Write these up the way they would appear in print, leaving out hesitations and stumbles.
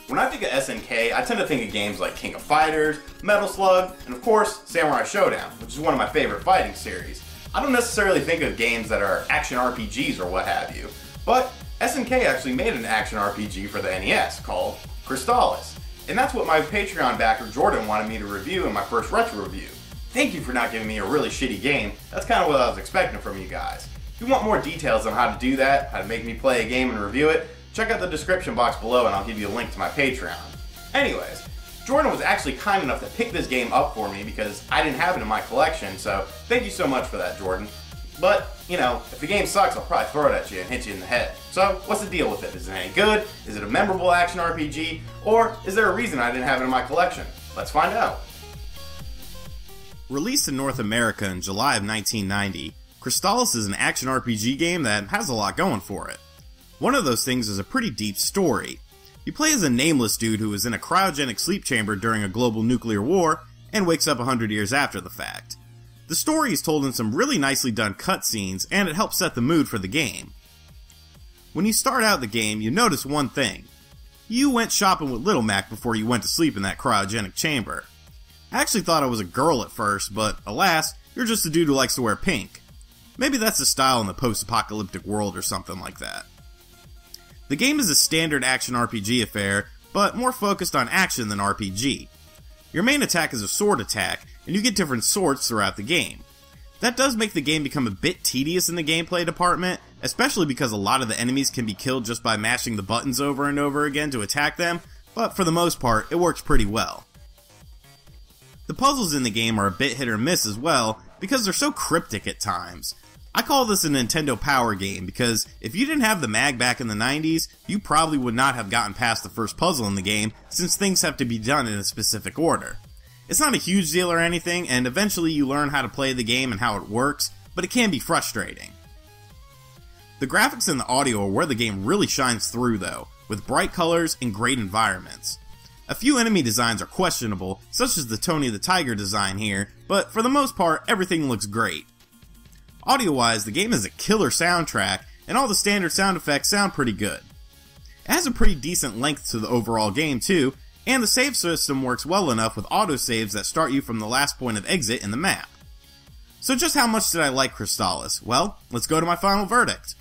When I think of SNK, I tend to think of games like King of Fighters, Metal Slug, and of course, Samurai Showdown, which is one of my favorite fighting series. I don't necessarily think of games that are action RPGs or what have you, but SNK actually made an action RPG for the NES called Crystalis, and that's what my Patreon backer Jordan wanted me to review in my first retro review. Thank you for not giving me a really shitty game. That's kind of what I was expecting from you guys. If you want more details on how to do that, how to make me play a game and review it, check out the description box below and I'll give you a link to my Patreon. Anyways, Jordan was actually kind enough to pick this game up for me because I didn't have it in my collection, so thank you so much for that, Jordan. But, you know, if the game sucks, I'll probably throw it at you and hit you in the head. So, what's the deal with it? Is it any good? Is it a memorable action RPG? Or is there a reason I didn't have it in my collection? Let's find out. Released in North America in July of 1990, Crystalis is an action RPG game that has a lot going for it. One of those things is a pretty deep story. You play as a nameless dude who is in a cryogenic sleep chamber during a global nuclear war and wakes up 100 years after the fact. The story is told in some really nicely done cutscenes and it helps set the mood for the game. When you start out the game, you notice one thing. You went shopping with Little Mac before you went to sleep in that cryogenic chamber. I actually thought I was a girl at first, but alas, you're just a dude who likes to wear pink. Maybe that's the style in the post-apocalyptic world or something like that. The game is a standard action RPG affair, but more focused on action than RPG. Your main attack is a sword attack, and you get different swords throughout the game. That does make the game become a bit tedious in the gameplay department, especially because a lot of the enemies can be killed just by mashing the buttons over and over again to attack them, but for the most part, it works pretty well. The puzzles in the game are a bit hit or miss as well, because they're so cryptic at times. I call this a Nintendo Power game because if you didn't have the mag back in the 90s, you probably would not have gotten past the first puzzle in the game since things have to be done in a specific order. It's not a huge deal or anything, and eventually you learn how to play the game and how it works, but it can be frustrating. The graphics and the audio are where the game really shines through though, with bright colors and great environments. A few enemy designs are questionable, such as the Tony the Tiger design here, but for the most part, everything looks great. Audio-wise, the game has a killer soundtrack, and all the standard sound effects sound pretty good. It has a pretty decent length to the overall game too, and the save system works well enough with autosaves that start you from the last point of exit in the map. So just how much did I like Crystalis? Well, let's go to my final verdict.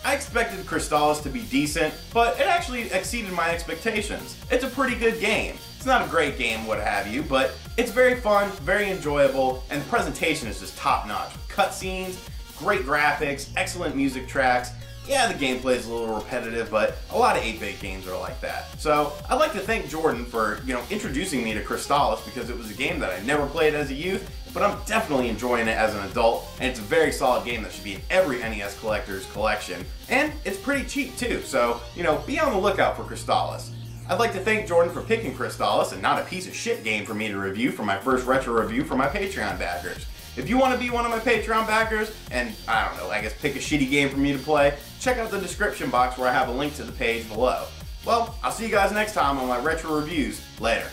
I expected Crystalis to be decent, but it actually exceeded my expectations. It's a pretty good game. It's not a great game, what have you, but it's very fun, very enjoyable, and the presentation is just top-notch. Cutscenes, great graphics, excellent music tracks. Yeah, the gameplay is a little repetitive, but a lot of 8-bit games are like that. So I'd like to thank Jordan for, introducing me to Crystalis because it was a game that I never played as a youth, but I'm definitely enjoying it as an adult, and it's a very solid game that should be in every NES collector's collection. And it's pretty cheap too, so, be on the lookout for Crystalis. I'd like to thank Jordan for picking Crystalis and not a piece of shit game for me to review for my first retro review for my Patreon backers. If you want to be one of my Patreon backers and, I guess pick a shitty game for me to play, check out the description box where I have a link to the page below. Well, I'll see you guys next time on my retro reviews. Later.